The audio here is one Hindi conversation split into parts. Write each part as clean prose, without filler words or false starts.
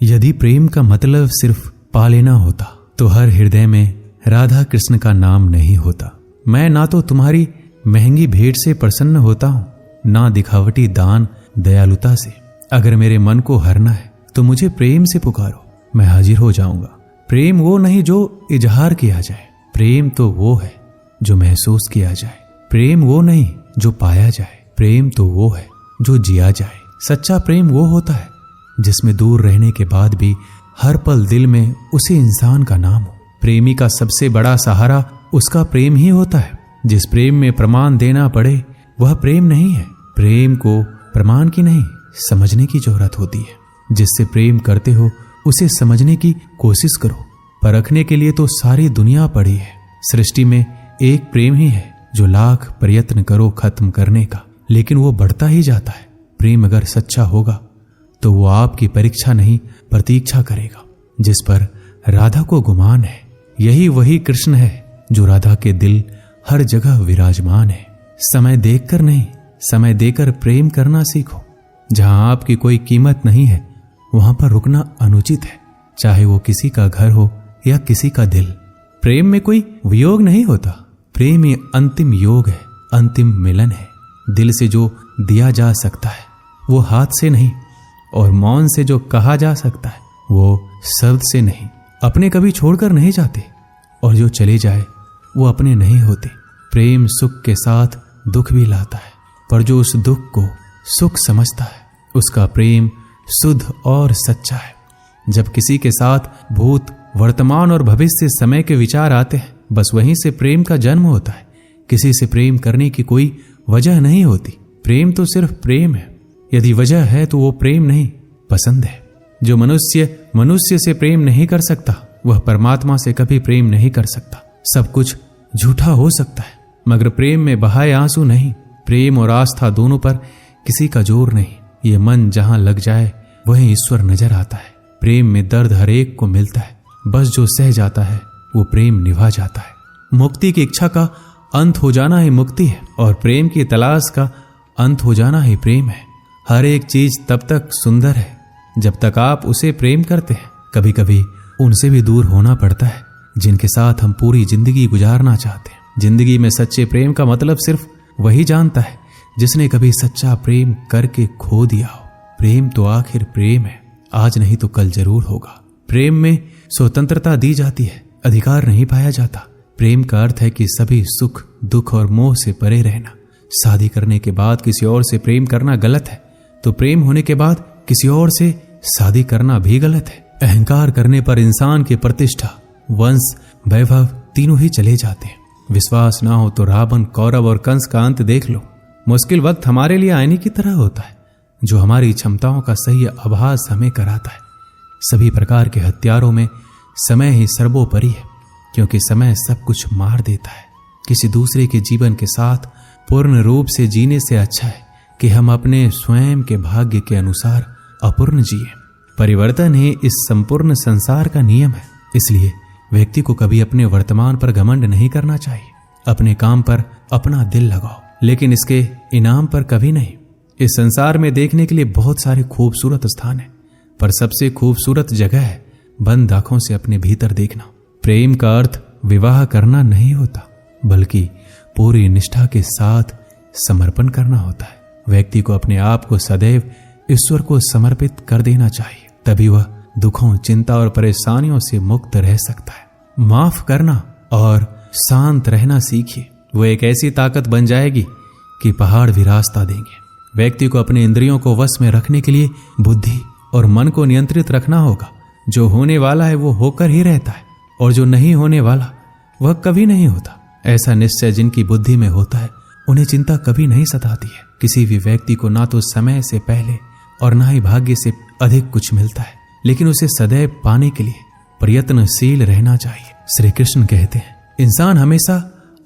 यदि प्रेम का मतलब सिर्फ पा लेना होता तो हर हृदय में राधा कृष्ण का नाम नहीं होता। मैं ना तो तुम्हारी महंगी भेंट से प्रसन्न होता हूँ, ना दिखावटी दान दयालुता से। अगर मेरे मन को हरना है तो मुझे प्रेम से पुकारो, मैं हाजिर हो जाऊंगा। प्रेम वो नहीं जो इजहार किया जाए, प्रेम तो वो है जो महसूस किया जाए। प्रेम वो नहीं जो पाया जाए, प्रेम तो वो है जो जिया जाए। सच्चा प्रेम वो होता है जिसमें दूर रहने के बाद भी हर पल दिल में उसी इंसान का नाम हो। प्रेमी का सबसे बड़ा सहारा उसका प्रेम ही होता है। जिस प्रेम में प्रमाण देना पड़े वह प्रेम नहीं है। प्रेम को प्रमाण की नहीं, समझने की जरूरत होती है। जिससे प्रेम करते हो उसे समझने की कोशिश करो। परखने के लिए तो सारी दुनिया पड़ी है। सृष्टि में एक प्रेम ही है जो लाख प्रयत्न करो खत्म करने का, लेकिन वो बढ़ता ही जाता है। प्रेम अगर सच्चा होगा तो वो आपकी परीक्षा नहीं प्रतीक्षा करेगा। जिस पर राधा को गुमान है यही वही कृष्ण है जो राधा के दिल हर जगह विराजमान है। समय देखकर नहीं, समय देकर प्रेम करना सीखो। जहां आपकी कोई कीमत नहीं है वहां पर रुकना अनुचित है, चाहे वो किसी का घर हो या किसी का दिल। प्रेम में कोई वियोग नहीं होता। प्रेम ही अंतिम योग है, अंतिम मिलन है। दिल से जो दिया जा सकता है वो हाथ से नहीं, और मौन से जो कहा जा सकता है वो शब्द से नहीं। अपने कभी छोड़कर नहीं जाते, और जो चले जाए वो अपने नहीं होते। प्रेम सुख के साथ दुख भी लाता है, पर जो उस दुख को सुख समझता है उसका प्रेम शुद्ध और सच्चा है। जब किसी के साथ भूत, वर्तमान और भविष्य समय के विचार आते हैं, बस वहीं से प्रेम का जन्म होता है। किसी से प्रेम करने की कोई वजह नहीं होती। प्रेम तो सिर्फ प्रेम है। यदि वजह है तो वो प्रेम नहीं, पसंद है। जो मनुष्य से प्रेम नहीं कर सकता वह परमात्मा से कभी प्रेम नहीं कर सकता। सब कुछ झूठा हो सकता है मगर प्रेम में बहाए आंसू नहीं। प्रेम और आस्था दोनों पर किसी का जोर नहीं। ये मन जहां लग जाए वहीं ईश्वर नजर आता है। प्रेम में दर्द हर एक को मिलता है, बस जो सह जाता है वो प्रेम निभा जाता है। मुक्ति की इच्छा का अंत हो जाना ही मुक्ति है, और प्रेम की तलाश का अंत हो जाना ही प्रेम है। हर एक चीज तब तक सुंदर है जब तक आप उसे प्रेम करते हैं। कभी कभी उनसे भी दूर होना पड़ता है जिनके साथ हम पूरी जिंदगी गुजारना चाहते हैं। जिंदगी में सच्चे प्रेम का मतलब सिर्फ वही जानता है जिसने कभी सच्चा प्रेम करके खो दिया हो। प्रेम तो आखिर प्रेम है, आज नहीं तो कल जरूर होगा। प्रेम में स्वतंत्रता दी जाती है, अधिकार नहीं पाया जाता। प्रेम का अर्थ है कि सभी सुख, दुख और मोह से परे रहना। शादी करने के बाद किसी और से प्रेम करना गलत है, तो प्रेम होने के बाद किसी और से शादी करना भी गलत है। अहंकार करने पर इंसान की प्रतिष्ठा, वंश, वैभव तीनों ही चले जाते हैं। विश्वास ना हो तो रावण, कौरव और कंस का अंत देख लो। मुश्किल वक्त हमारे लिए आईने की तरह होता है जो हमारी क्षमताओं का सही आभास हमें कराता है। सभी प्रकार के हथियारों में समय ही सर्वोपरि है, क्योंकि समय सब कुछ मार देता है। किसी दूसरे के जीवन के साथ पूर्ण रूप से जीने से अच्छा है कि हम अपने स्वयं के भाग्य के अनुसार अपूर्ण जिए। परिवर्तन ही इस संपूर्ण संसार का नियम है। इसलिए व्यक्ति को कभी अपने वर्तमान पर घमंड नहीं करना चाहिए। अपने काम पर अपना दिल लगाओ, लेकिन इसके इनाम पर कभी नहीं। इस संसार में देखने के लिए बहुत सारे खूबसूरत स्थान हैं, पर सबसे खूबसूरत जगह है बंद आंखों से अपने भीतर देखना। प्रेम का अर्थ विवाह करना नहीं होता, बल्कि पूरी निष्ठा के साथ समर्पण करना होता है। व्यक्ति को अपने आप को सदैव ईश्वर को समर्पित कर देना चाहिए, तभी वह दुखों, चिंता और परेशानियों से मुक्त रह सकता है। माफ करना और शांत रहना सीखिए, वो एक ऐसी ताकत बन जाएगी कि पहाड़ भी रास्ता देंगे। व्यक्ति को अपने इंद्रियों को वश में रखने के लिए बुद्धि और मन को नियंत्रित रखना होगा। जो होने वाला है वो होकर ही रहता है, और जो नहीं होने वाला वह कभी नहीं होता। ऐसा निश्चय जिनकी बुद्धि में होता है उन्हें चिंता कभी नहीं सताती है। किसी भी व्यक्ति को ना तो समय से पहले और ना ही भाग्य से अधिक कुछ मिलता है, लेकिन उसे सदैव पाने के लिए प्रयत्नशील रहना चाहिए। श्री कृष्ण कहते हैं, इंसान हमेशा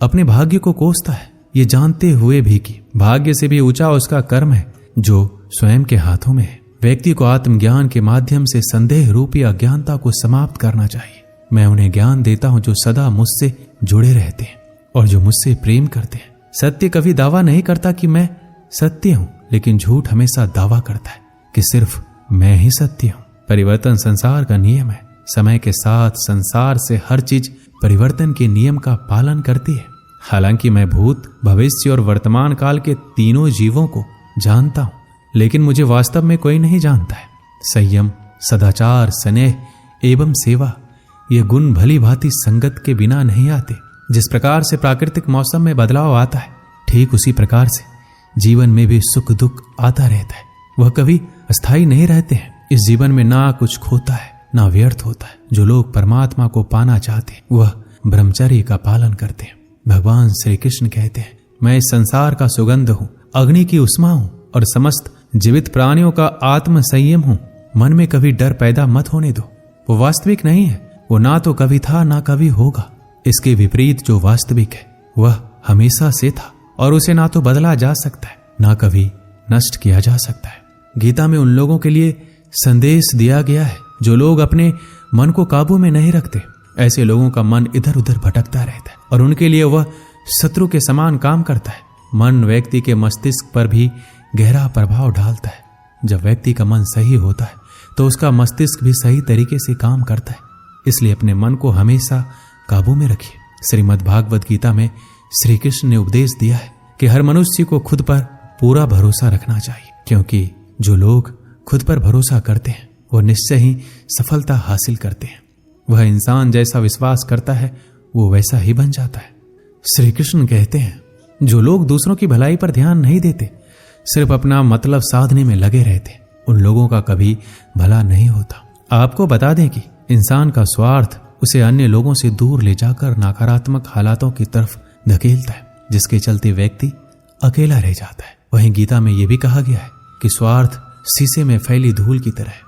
अपने भाग्य को कोसता है, ये जानते हुए भी कि भाग्य से भी ऊंचा उसका कर्म है जो स्वयं के हाथों में है। व्यक्ति को आत्मज्ञान के माध्यम से संदेह रूपी अज्ञानता को समाप्त करना चाहिए। मैं उन्हें ज्ञान देता हूं जो सदा मुझसे जुड़े रहते हैं और जो मुझसे प्रेम करते हैं। सत्य कभी दावा नहीं करता कि मैं सत्य हूं, लेकिन झूठ हमेशा दावा करता है कि सिर्फ मैं ही सत्य हूं। परिवर्तन संसार का नियम है। समय के साथ संसार से हर चीज परिवर्तन के नियम का पालन करती है। हालांकि मैं भूत, भविष्य और वर्तमान काल के तीनों जीवों को जानता हूं, लेकिन मुझे वास्तव में कोई नहीं जानता है। संयम, सदाचार, स्नेह एवं सेवा ये गुण भली भांति संगत के बिना नहीं आते। जिस प्रकार से प्राकृतिक मौसम में बदलाव आता है, ठीक उसी प्रकार से जीवन में भी सुख दुख आता रहता है। वह कभी अस्थायी नहीं रहते हैं। इस जीवन में ना कुछ खोता है ना व्यर्थ होता है। जो लोग परमात्मा को पाना चाहते हैं वह ब्रह्मचर्य का पालन करते हैं। भगवान श्री कृष्ण कहते हैं, मैं इस संसार का सुगंध हूँ, अग्नि की उष्मा हूँ और समस्त जीवित प्राणियों का आत्म संयम हूँ। मन में कभी डर पैदा मत होने दो। वो वास्तविक नहीं है। वो ना तो कभी था ना कभी होगा। इसके विपरीत जो वास्तविक है वह हमेशा से था और उसे ना तो बदला जा सकता है ना कभी नष्ट किया जा सकता है। गीता में उन लोगों के लिए संदेश दिया गया है जो लोग अपने मन को काबू में नहीं रखते। ऐसे लोगों का मन इधर उधर भटकता रहता है और उनके लिए वह शत्रु के समान काम करता है। मन व्यक्ति के मस्तिष्क पर भी गहरा प्रभाव डालता है। जब व्यक्ति का मन सही होता है तो उसका मस्तिष्क भी सही तरीके से काम करता है। इसलिए अपने मन को हमेशा काबू में रखिए। श्रीमद् भागवत गीता में श्री कृष्ण ने उपदेश दिया है कि हर मनुष्य को खुद पर पूरा भरोसा रखना चाहिए, क्योंकि जो लोग खुद पर भरोसा करते हैं वो निश्चय ही सफलता हासिल करते हैं। वह इंसान जैसा विश्वास करता है वो वैसा ही बन जाता है। श्री कृष्ण कहते हैं, जो लोग दूसरों की भलाई पर ध्यान नहीं देते, सिर्फ अपना मतलब साधने में लगे रहते, उन लोगों का कभी भला नहीं होता। आपको बता दें कि इंसान का स्वार्थ उसे अन्य लोगों से दूर ले जाकर नकारात्मक हालातों की तरफ धकेलता है, जिसके चलते व्यक्ति अकेला रह जाता है। वहीं गीता में यह भी कहा गया है कि स्वार्थ शीशे में फैली धूल की तरह है,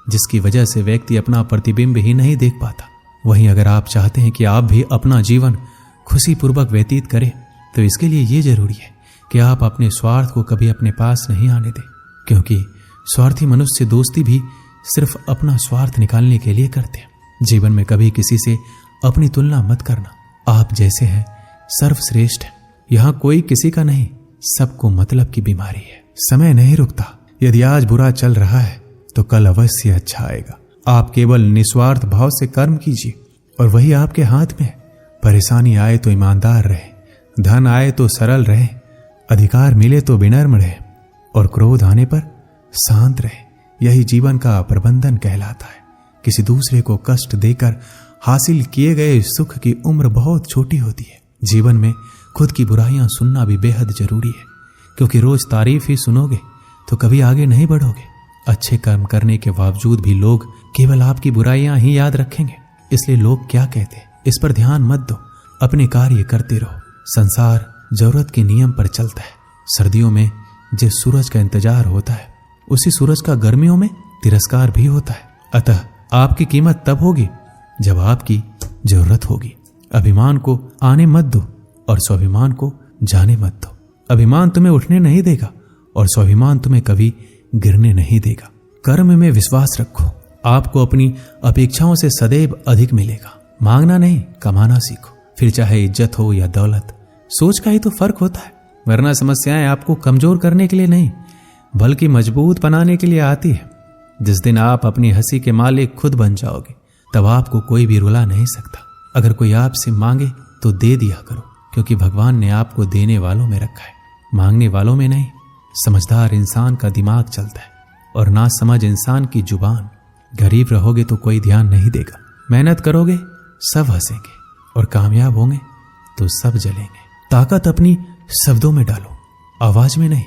जिसकी वजह से व्यक्ति अपना प्रतिबिंब ही नहीं देख पाता। वहीं अगर आप चाहते हैं कि आप भी अपना जीवन खुशीपूर्वक व्यतीत करें, तो इसके लिए ये जरूरी है कि आप अपने स्वार्थ को कभी अपने पास नहीं आने दें, क्योंकि स्वार्थी मनुष्य दोस्ती भी सिर्फ अपना स्वार्थ निकालने के लिए करते हैं। जीवन में कभी किसी से अपनी तुलना मत करना। आप जैसे हैं सर्वश्रेष्ठ है। यहाँ कोई किसी का नहीं, सबको मतलब की बीमारी है। समय नहीं रुकता। यदि आज बुरा चल रहा है तो कल अवश्य अच्छा आएगा। आप केवल निस्वार्थ भाव से कर्म कीजिए और वही आपके हाथ में है। परेशानी आए तो ईमानदार रहे, धन आए तो सरल रहे, अधिकार मिले तो विनम्र रहे और क्रोध आने पर शांत रहे। यही जीवन का प्रबंधन कहलाता है। किसी दूसरे को कष्ट देकर हासिल किए गए सुख की उम्र बहुत छोटी होती है। जीवन में खुद की बुराइयां सुनना भी बेहद जरूरी है, क्योंकि रोज तारीफ ही सुनोगे तो कभी आगे नहीं बढ़ोगे। अच्छे कर्म करने के बावजूद भी लोग केवल आपकी बुराइयां ही याद रखेंगे। इसलिए लोग क्या कहते हैं इस पर ध्यान मत दो, अपने कार्य करते रहो। संसार जरूरत के नियम पर चलता है। सर्दियों में जिस सूरज का इंतजार होता है, उसी सूरज का गर्मियों में तिरस्कार भी होता है। अतः आपकी कीमत तब होगी जब आपकी जरूरत होगी। अभिमान को आने मत दो और स्वाभिमान को जाने मत दो। अभिमान तुम्हें उठने नहीं देगा और स्वाभिमान तुम्हें कभी गिरने नहीं देगा। कर्म में विश्वास रखो। आपको अपनी अपेक्षाओं से सदैव अधिक मिलेगा। मांगना नहीं, कमाना सीखो। फिर चाहे इज्जत हो या दौलत, सोच का ही तो फर्क होता है। वरना समस्याएं आपको कमजोर करने के लिए नहीं, बल्कि मजबूत बनाने के लिए आती है। जिस दिन आप अपनी हंसी के मालिक खुद बन जाओगे, तब आपको कोई भी रुला नहीं सकता। अगर कोई आपसे मांगे तो दे दिया करो, क्योंकि भगवान ने आपको देने वालों में रखा है, मांगने वालों में नहीं। समझदार इंसान का दिमाग चलता है और ना समझ इंसान की जुबान। गरीब रहोगे तो कोई ध्यान नहीं देगा। मेहनत करोगे सब हंसेंगे और कामयाब होंगे तो सब जलेंगे। ताकत अपनी शब्दों में डालो, आवाज में नहीं,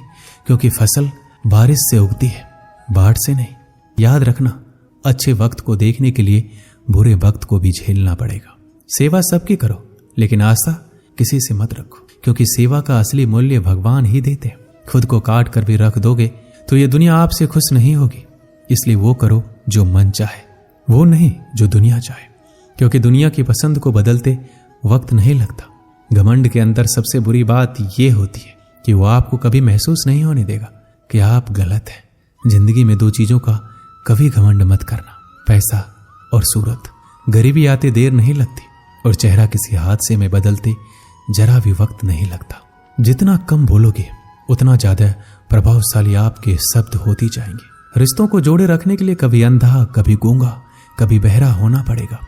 क्योंकि फसल बारिश से उगती है, बाढ़ से नहीं। याद रखना, अच्छे वक्त को देखने के लिए बुरे वक्त को भी झेलना पड़ेगा। सेवा सबकी करो, लेकिन आशा किसी से मत रखो, क्योंकि सेवा का असली मूल्य भगवान ही देते हैं। खुद को काट कर भी रख दोगे तो ये दुनिया आपसे खुश नहीं होगी। इसलिए वो करो जो मन चाहे, वो नहीं जो दुनिया चाहे, क्योंकि दुनिया की पसंद को बदलते वक्त नहीं लगता। घमंड के अंदर सबसे बुरी बात ये होती है कि वो आपको कभी महसूस नहीं होने देगा कि आप गलत हैं। जिंदगी में दो चीजों का कभी घमंड मत करना, पैसा और सूरत। गरीबी आते देर नहीं लगती और चेहरा किसी हादसे में बदलते जरा भी वक्त नहीं लगता। जितना कम बोलोगे उतना ज्यादा प्रभावशाली आपके शब्द होती जाएंगे। रिश्तों को जोड़े रखने के लिए कभी अंधा, कभी गूंगा, कभी बहरा होना पड़ेगा।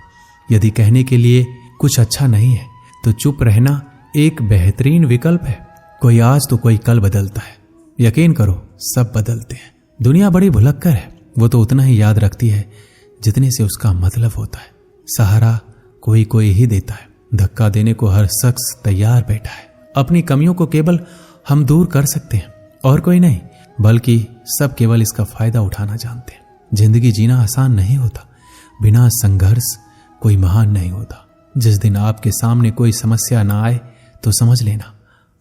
यदि कहने के लिए कुछ अच्छा नहीं है तो चुप रहना एक बेहतरीन विकल्प है। कोई आज तो कोई कल बदलता है। यकीन करो, सब बदलते हैं। दुनिया बड़ी भुलक्कर है, वो तो उतना ही याद रखती है जितने से उसका मतलब होता है। सहारा कोई कोई ही देता है, धक्का देने को हर शख्स तैयार बैठा है। अपनी कमियों को केवल हम दूर कर सकते हैं और कोई नहीं, बल्कि सब केवल इसका फायदा उठाना जानते हैं। जिंदगी जीना आसान नहीं होता, बिना संघर्ष कोई महान नहीं होता। जिस दिन आपके सामने कोई समस्या ना आए तो समझ लेना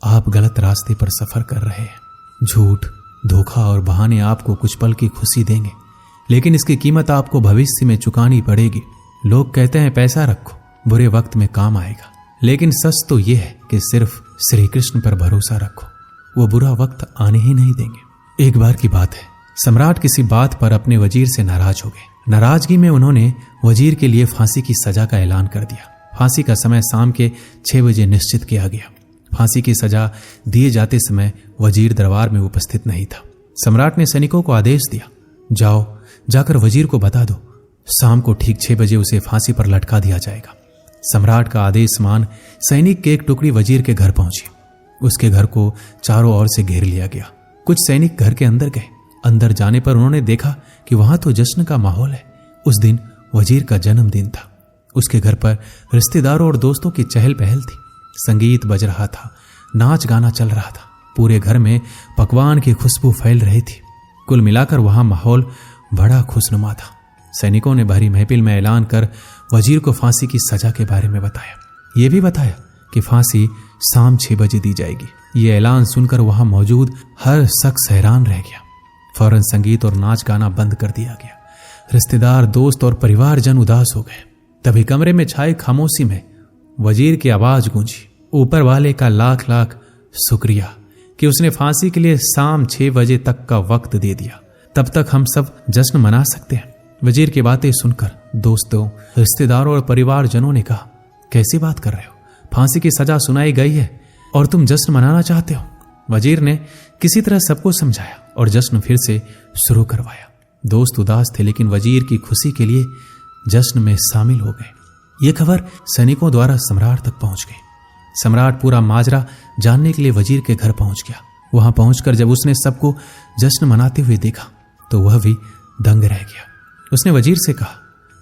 आप गलत रास्ते पर सफर कर रहे हैं। झूठ, धोखा और बहाने आपको कुछ पल की खुशी देंगे, लेकिन इसकी कीमत आपको भविष्य में चुकानी पड़ेगी। लोग कहते हैं पैसा रखो, बुरे वक्त में काम आएगा, लेकिन सच तो यह है कि सिर्फ श्री कृष्ण पर भरोसा रखो, वो बुरा वक्त आने ही नहीं देंगे। एक बार की बात है, सम्राट किसी बात पर अपने वजीर से नाराज हो गए। नाराजगी में उन्होंने वजीर के लिए फांसी की सजा का ऐलान कर दिया। फांसी का समय शाम के 6 बजे निश्चित किया गया। फांसी की सजा दिए जाते समय वजीर दरबार में उपस्थित नहीं था। सम्राट ने सैनिकों को आदेश दिया, जाओ जाकर वजीर को बता दो, शाम को ठीक 6 बजे उसे फांसी पर लटका दिया जाएगा। सम्राट का आदेश मान सैनिक की एक टुकड़ी वजीर के घर पहुंची। उसके घर को चारों ओर से घेर लिया गया। कुछ सैनिक घर के अंदर गए। अंदर जाने पर उन्होंने देखा कि वहां तो जश्न का माहौल है। उस दिन वजीर का जन्मदिन था। उसके घर पर रिश्तेदारों और दोस्तों की चहल पहल थी। संगीत बज रहा था, नाच गाना चल रहा था, पूरे घर में पकवान की खुशबू फैल रही थी। कुल मिलाकर वहां माहौल बड़ा खुशनुमा था। सैनिकों ने भरी महफिल में ऐलान कर वजीर को फांसी की सजा के बारे में बताया। यह भी बताया कि फांसी शाम 6 बजे दी जाएगी। यह ऐलान सुनकर वहां मौजूद हर शख्स हैरान रह गया। फौरन संगीत और नाच गाना बंद कर दिया गया। रिश्तेदार, दोस्त और परिवारजन उदास हो गए। तभी कमरे में छाई खामोशी में वजीर की आवाज गूंजी, ऊपर वाले का लाख लाख शुक्रिया कि उसने फांसी के लिए शाम 6 बजे तक का वक्त दे दिया। तब तक हम सब जश्न मना सकते हैं। वजीर की बातें सुनकर दोस्तों, रिश्तेदारों और परिवारजनों ने कहा, कैसी बात कर रहे हो? फांसी की सजा सुनाई गई है और तुम जश्न मनाना चाहते हो? वजीर ने किसी तरह सबको समझाया और जश्न फिर से शुरू करवाया। दोस्त उदास थे, लेकिन वजीर की खुशी के लिए जश्न में शामिल हो गए। यह खबर सैनिकों द्वारा सम्राट तक पहुंच गई। सम्राट पूरा माजरा जानने के लिए वजीर के घर पहुंच गया। वहां पहुंचकर जब उसने सबको जश्न मनाते हुए देखा तो वह भी दंग रह गया। उसने वजीर से कहा,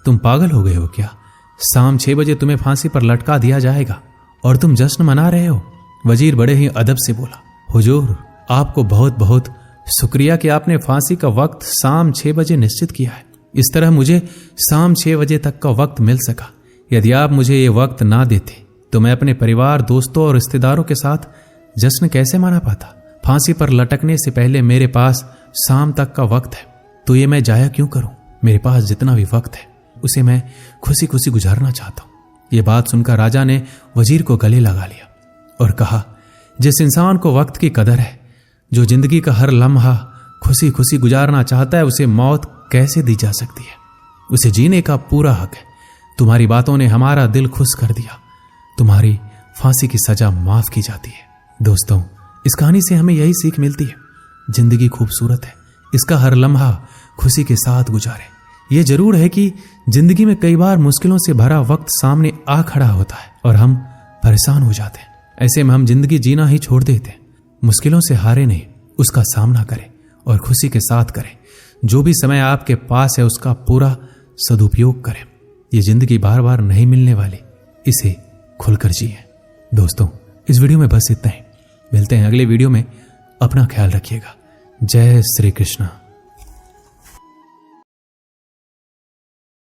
तुम पागल हो गए हो क्या? शाम 6 बजे तुम्हें फांसी पर लटका दिया जाएगा और तुम जश्न मना रहे हो? वजीर बड़े ही अदब से बोला, हुजूर, आपको बहुत बहुत शुक्रिया कि आपने फांसी का वक्त शाम 6 बजे निश्चित किया है। इस तरह मुझे शाम 6 बजे तक का वक्त मिल सका। यदि आप मुझे ये वक्त ना देते तो मैं अपने परिवार, दोस्तों और रिश्तेदारों के साथ जश्न कैसे मना पाता? फांसी पर लटकने से पहले मेरे पास शाम तक का वक्त है, तो ये मैं जाया क्यों करूं? मेरे पास जितना भी वक्त है उसे मैं खुशी खुशी गुजारना चाहता हूं। ये बात सुनकर राजा ने वजीर को गले लगा लिया और कहा, जिस इंसान को वक्त की कदर है, जो जिंदगी का हर लम्हा खुशी खुशी गुजारना चाहता है, उसे मौत कैसे दी जा सकती है? उसे जीने का पूरा हक है। तुम्हारी बातों ने हमारा दिल खुश कर दिया। तुम्हारी फांसी की सजा माफ की जाती है। दोस्तों, इस कहानी से हमें यही सीख मिलती है, जिंदगी खूबसूरत है, इसका हर लम्हा खुशी के साथ गुजारे। यह जरूर है कि जिंदगी में कई बार मुश्किलों से भरा वक्त सामने आ खड़ा होता है और हम परेशान हो जाते हैं। ऐसे में हम जिंदगी जीना ही छोड़ देते हैं। मुश्किलों से हारे नहीं, उसका सामना करें और खुशी के साथ करें। जो भी समय आपके पास है उसका पूरा सदुपयोग करें। ये जिंदगी बार बार नहीं मिलने वाली, इसे खुलकर जिए। दोस्तों, इस वीडियो में बस इतना ही। मिलते हैं अगले वीडियो में। अपना ख्याल रखिएगा। जय श्री कृष्ण।